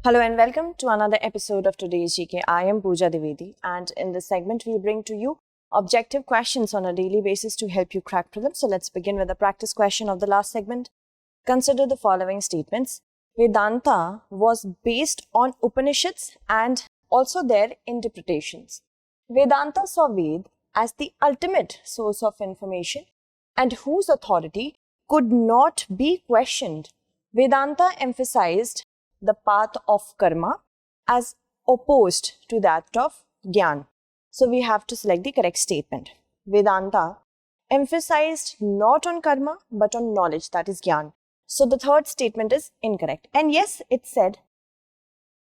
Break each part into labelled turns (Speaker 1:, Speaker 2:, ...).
Speaker 1: Hello and welcome to another episode of today's GK. I am Pooja Dwivedi, and in this segment we bring to you objective questions on a daily basis to help you crack prelims. So let's begin with the practice question of the last segment. Consider the following statements. Vedanta was based on Upanishads and also their interpretations. Vedanta saw Ved as the ultimate source of information and whose authority could not be questioned. Vedanta emphasized the path of karma as opposed to that of Gyan. So we have to select the correct statement. Vedanta emphasized not on karma but on knowledge, that is Gyan. So the third statement is incorrect. And yes, it said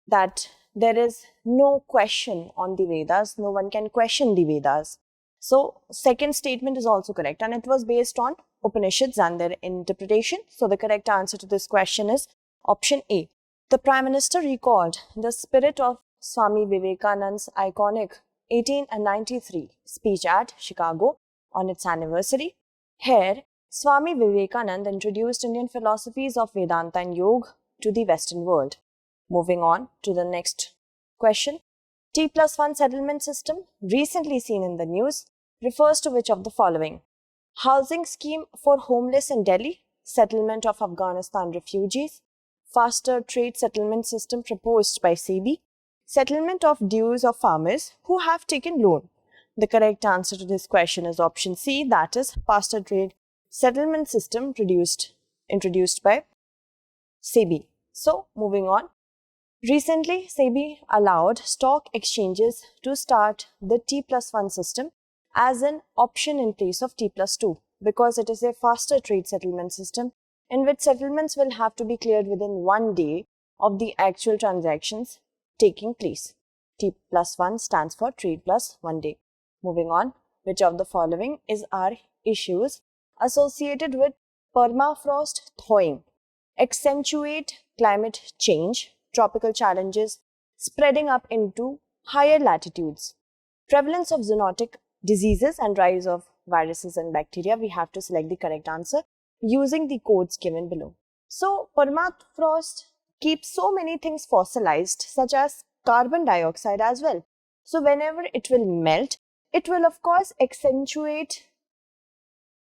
Speaker 1: that there is no question on the Vedas, no one can question the Vedas. So second statement is also correct, and it was based on Upanishads and their interpretation. So the correct answer to this question is option A. The Prime Minister recalled the spirit of Swami Vivekananda's iconic 1893 speech at Chicago on its anniversary. Here, Swami Vivekananda introduced Indian philosophies of Vedanta and Yoga to the Western world. Moving on to the next question. T+1 settlement system, recently seen in the news, refers to which of the following? Housing scheme for homeless in Delhi, settlement of Afghanistan refugees, faster trade settlement system proposed by SEBI, settlement of dues of farmers who have taken loan. The correct answer to this question is option C, that is faster trade settlement system introduced by SEBI. So moving on. Recently, SEBI allowed stock exchanges to start the T+1 system as an option in place of T+2 because it is a faster trade settlement system in which settlements will have to be cleared within 1 day of the actual transactions taking place. T+1 stands for trade plus 1 day. Moving on, which of the following are issues associated with permafrost thawing, accentuate climate change, tropical challenges spreading up into higher latitudes, prevalence of zoonotic diseases and rise of viruses and bacteria? We have to select the correct answer using the codes given below. So, permafrost keeps so many things fossilized, such as carbon dioxide as well. So, whenever it will melt, it will of course accentuate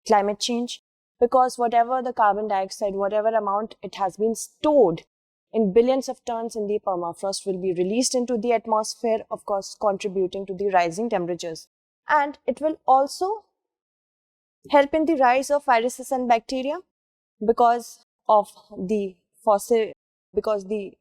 Speaker 1: climate change, because whatever the carbon dioxide, whatever amount it has been stored in billions of tons in the permafrost will be released into the atmosphere, of course contributing to the rising temperatures. And it will also help in the rise of viruses and bacteria because the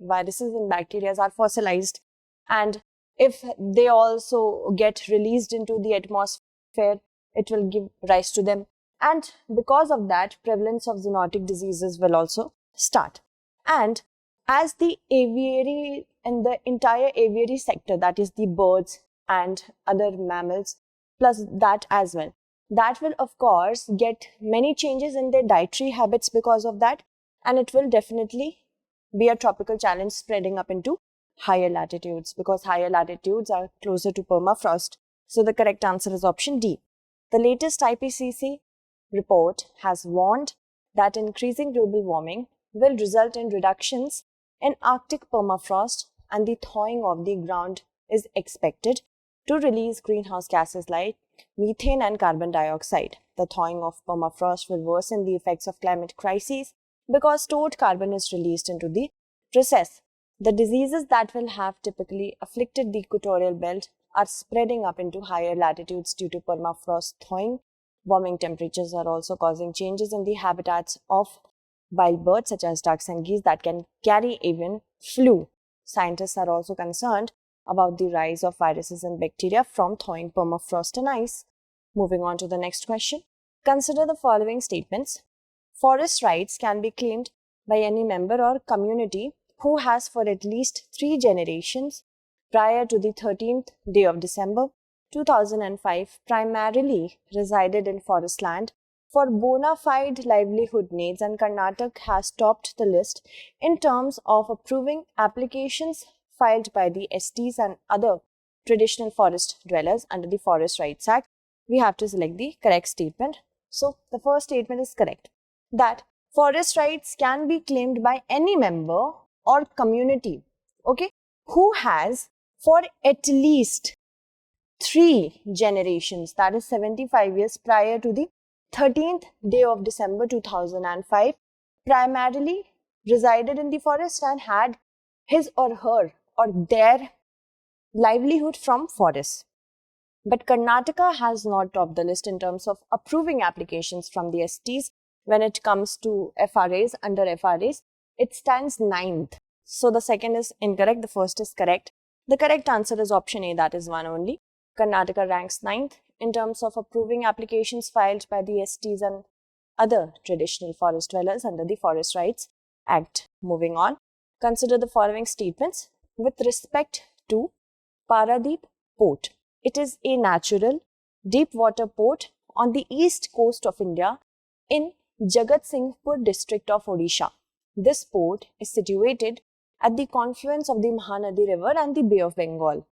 Speaker 1: viruses and bacteria are fossilized, and if they also get released into the atmosphere, it will give rise to them, and because of that, prevalence of zoonotic diseases will also start. And as the aviary and the entire aviary sector, that is the birds and other mammals plus that as well, that will of course get many changes in their dietary habits because of that, and it will definitely be a tropical challenge spreading up into higher latitudes because higher latitudes are closer to permafrost. So the correct answer is option D. The latest IPCC report has warned that increasing global warming will result in reductions in Arctic permafrost, and the thawing of the ground is expected to release greenhouse gases like methane and carbon dioxide. The thawing of permafrost will worsen the effects of climate crises because stored carbon is released into the process. The diseases that will have typically afflicted the equatorial belt are spreading up into higher latitudes due to permafrost thawing. Warming temperatures are also causing changes in the habitats of wild birds such as ducks and geese that can carry avian flu. Scientists are also concerned about the rise of viruses and bacteria from thawing permafrost and ice. Moving on to the next question. Consider the following statements. Forest rights can be claimed by any member or community who has for at least 3 generations prior to the 13th day of December 2005 primarily resided in forest land for bona fide livelihood needs, and Karnataka has topped the list in terms of approving applications filed by the STs and other traditional forest dwellers under the Forest Rights Act. We have to select the correct statement. So the first statement is correct, that forest rights can be claimed by any member or community okay, who has for at least 3 generations, that is 75 years prior to the 13th day of December 2005, primarily resided in the forest and had his or her or their livelihood from forests. But Karnataka has not topped the list in terms of approving applications from the STs when it comes to FRAs. Under FRAs, it stands 9th. So the second is incorrect, the first is correct. The correct answer is option A, that is one only. Karnataka ranks 9th in terms of approving applications filed by the STs and other traditional forest dwellers under the Forest Rights Act. Moving on, consider the following statements with respect to Paradeep Port. It is a natural deep water port on the east coast of India in Jagatsinghpur district of Odisha. This port is situated at the confluence of the Mahanadi River and the Bay of Bengal.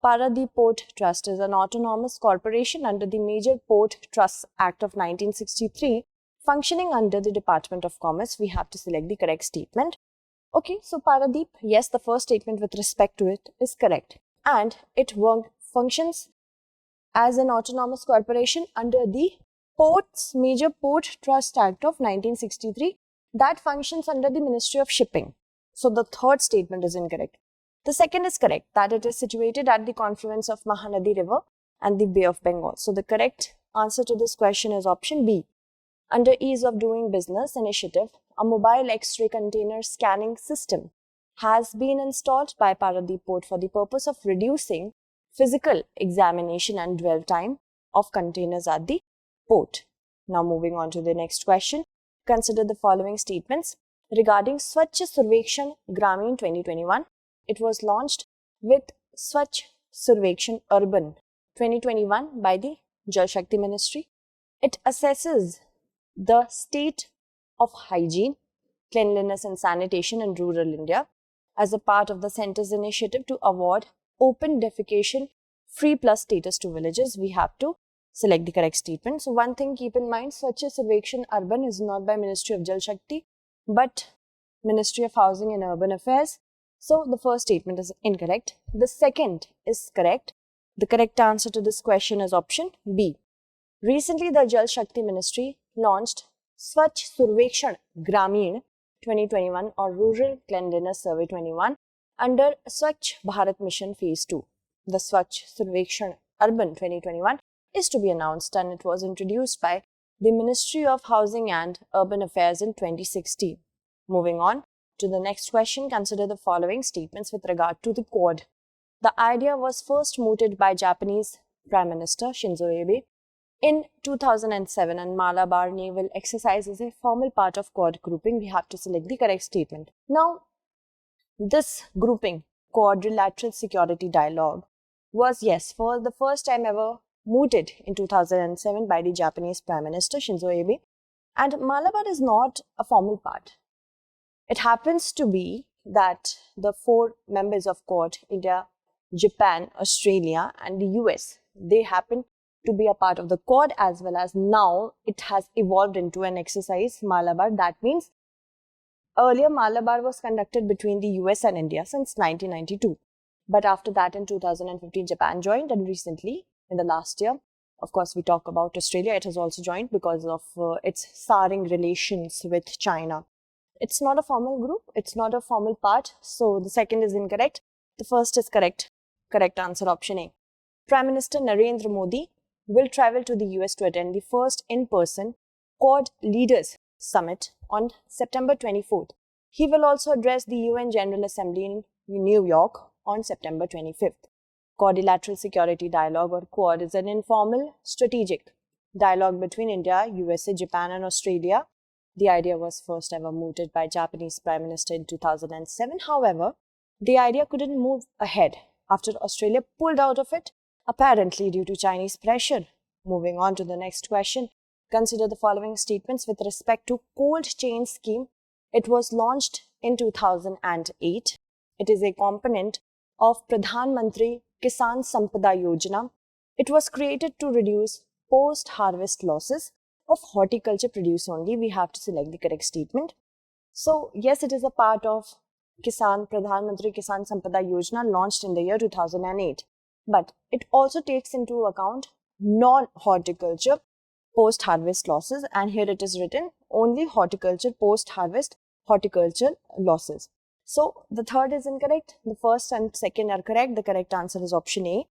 Speaker 1: Paradeep Port Trust is an autonomous corporation under the Major Port Trusts Act of 1963, functioning under the Department of Commerce. We have to select the correct statement. Okay, so Paradeep, yes, the first statement with respect to it is correct. And it functions as an autonomous corporation under the Major Port Trust Act of 1963 that functions under the Ministry of Shipping. So the third statement is incorrect. The second is correct, that it is situated at the confluence of Mahanadi River and the Bay of Bengal. So the correct answer to this question is option B. Under Ease of Doing Business initiative, a mobile X-ray container scanning system has been installed by Paradeep Port for the purpose of reducing physical examination and dwell time of containers at the port. Now moving on to the next question. Consider the following statements regarding Swachh Survekshan Grameen 2021. It was launched with Swachh Survekshan Urban 2021 by the Jal Shakti Ministry. It assesses the state of hygiene, cleanliness and sanitation in rural India as a part of the centre's initiative to award open defecation free plus status to villages. We have to select the correct statement. So one thing keep in mind, Swachh Survekshan Urban is not by Ministry of Jal Shakti but Ministry of Housing and Urban Affairs. So the first statement is incorrect. The second is correct. The correct answer to this question is option B. Recently, the Jal Shakti Ministry launched Swachh Survekshan Grameen 2021 or Rural Cleanliness Survey 21 under Swachh Bharat Mission Phase 2. The Swachh Survekshan Urban 2021 is to be announced and it was introduced by the Ministry of Housing and Urban Affairs in 2016. Moving on to the next question, consider the following statements with regard to the Quad. The idea was first mooted by Japanese Prime Minister Shinzo Abe in 2007 and Malabar naval exercise is a formal part of Quad grouping. We have to select the correct statement. Now, this grouping, Quadrilateral Security Dialogue, was, yes, for the first time ever mooted in 2007 by the Japanese Prime Minister Shinzo Abe, and Malabar is not a formal part. It happens to be that the 4 members of Quad, India, Japan, Australia and the US, they happen to be a part of the Quad as well as now it has evolved into an exercise Malabar. That means earlier Malabar was conducted between the US and India since 1992. But after that in 2015 Japan joined and recently in the last year, of course we talk about Australia, it has also joined because of its souring relations with China. It's not a formal group, it's not a formal part, so the second is incorrect. The first is correct. Correct answer option A. Prime Minister Narendra Modi will travel to the US to attend the first in-person Quad Leaders Summit on September 24th. He will also address the UN General Assembly in New York on September 25th. Quadrilateral Security Dialogue or Quad is an informal strategic dialogue between India, USA, Japan and Australia. The idea was first ever mooted by Japanese Prime Minister in 2007. However, the idea couldn't move ahead after Australia pulled out of it, apparently due to Chinese pressure. Moving on to the next question, consider the following statements with respect to Cold Chain Scheme. It was launched in 2008. It is a component of Pradhan Mantri Kisan Sampada Yojana. It was created to reduce post-harvest losses of horticulture produce only. We have to select the correct statement. So, yes, it is a part of Kisan Pradhan Mantri Kisan Sampada Yojana launched in the year 2008. But it also takes into account non-horticulture post-harvest losses, and here it is written only horticulture post-harvest horticulture losses. So the third is incorrect. The first and second are correct. The correct answer is option A.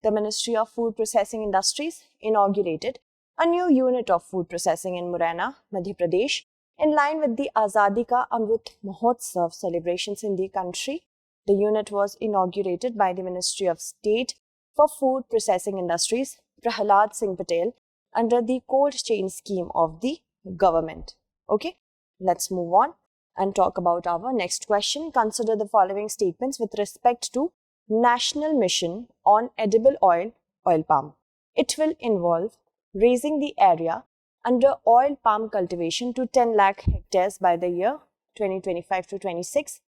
Speaker 1: The Ministry of Food Processing Industries inaugurated a new unit of food processing in Morena, Madhya Pradesh, in line with the Azadi Ka Amrit Mahotsav celebrations in the country. The unit was inaugurated by the Ministry of State for Food Processing Industries, Prahalad Singh Patel, under the cold chain scheme of the government. Okay, let's move on and talk about our next question. Consider the following statements with respect to National Mission on Edible Oil, oil palm. It will involve raising the area under oil palm cultivation to 10 lakh hectares by the year 2025 to 26.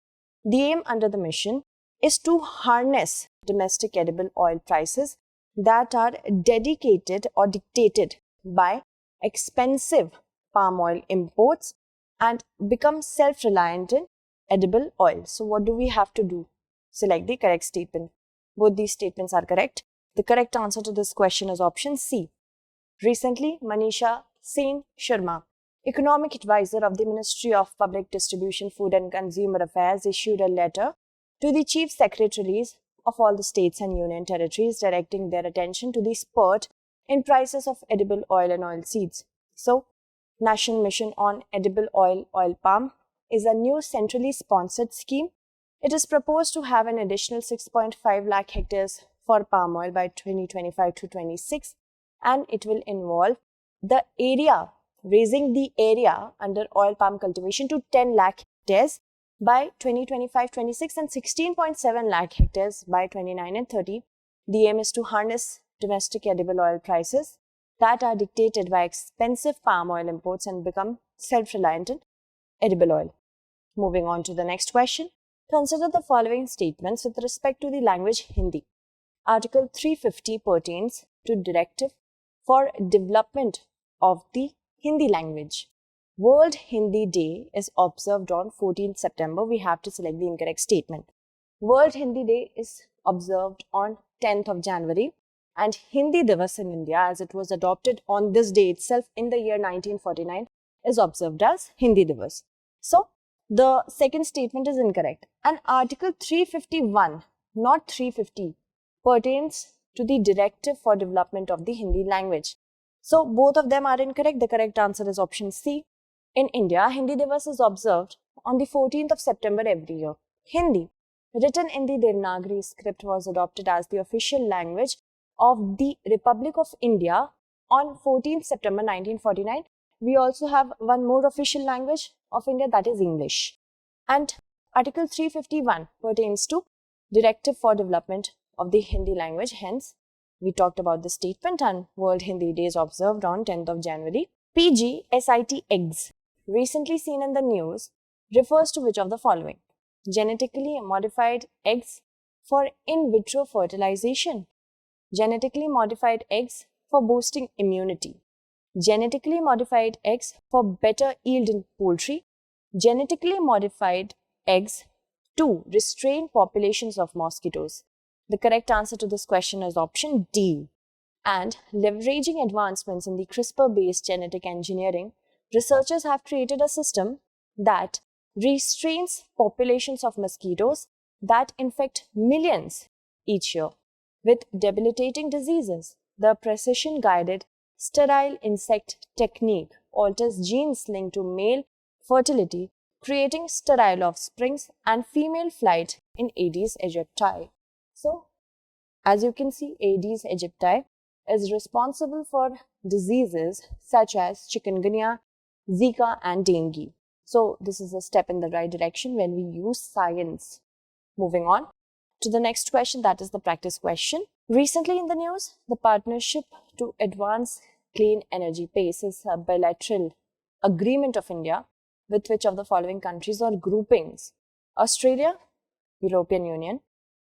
Speaker 1: The aim under the mission is to harness domestic edible oil prices that are dedicated or dictated by expensive palm oil imports and become self-reliant in edible oil. So what do we have to do? Select the correct statement. Both these statements are correct. The correct answer to this question is option C. Recently, Manisha Sen Sharma, Economic Advisor of the Ministry of Public Distribution, Food and Consumer Affairs, issued a letter to the Chief Secretaries of all the states and union territories directing their attention to the spurt in prices of edible oil and oil seeds. So, National Mission on Edible Oil, oil palm is a new centrally sponsored scheme. It is proposed to have an additional 6.5 lakh hectares for palm oil by 2025 to 26, and it will involve the area, raising the area under oil palm cultivation to 10 lakh hectares by 2025-26 and 16.7 lakh hectares by 29 and 30. The aim is to harness domestic edible oil prices that are dictated by expensive palm oil imports and become self-reliant in edible oil. Moving on to the next question. Consider the following statements with respect to the language Hindi. Article 350 pertains to Directive for Development of the Hindi language. World Hindi Day is observed on 14th September. We have to select the incorrect statement. World Hindi Day is observed on 10th of January, and Hindi Divas in India, as it was adopted on this day itself in the year 1949, is observed as Hindi Divas. So, the second statement is incorrect. And Article 351, not 350, pertains to the Directive for Development of the Hindi language. So, both of them are incorrect. The correct answer is option C. In India, Hindi Divas is observed on the 14th of September every year. Hindi, written in the Devanagari script, was adopted as the official language of the Republic of India on 14th September 1949. We also have one more official language of India, that is English. And Article 351 pertains to Directive for Development of the Hindi language. Hence, we talked about the statement, and World Hindi Day is observed on 10th of January. pgSIT eggs, recently seen in the news, refers to which of the following? Genetically modified eggs for in vitro fertilization, genetically modified eggs for boosting immunity, genetically modified eggs for better yield in poultry, genetically modified eggs to restrain populations of mosquitoes. The correct answer to this question is option D. And leveraging advancements in the CRISPR-based genetic engineering, researchers have created a system that restrains populations of mosquitoes that infect millions each year with debilitating diseases. The precision-guided sterile insect technique alters genes linked to male fertility, creating sterile offsprings and female flight in Aedes aegypti. So, as you can see, Aedes aegypti is responsible for diseases such as chikungunya, Zika and dengue. So, this is a step in the right direction when we use science. Moving on to the next question, that is the practice question. Recently in the news, the Partnership to Advance Clean Energy PACE is a bilateral agreement of India with which of the following countries or groupings? Australia, European Union,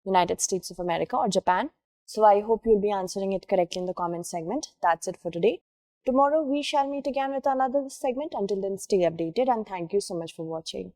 Speaker 1: United States of America or Japan? So I hope you'll be answering it correctly in the comment segment. That's it for today. Tomorrow we shall meet again with another segment. Until then, stay updated and thank you so much for watching.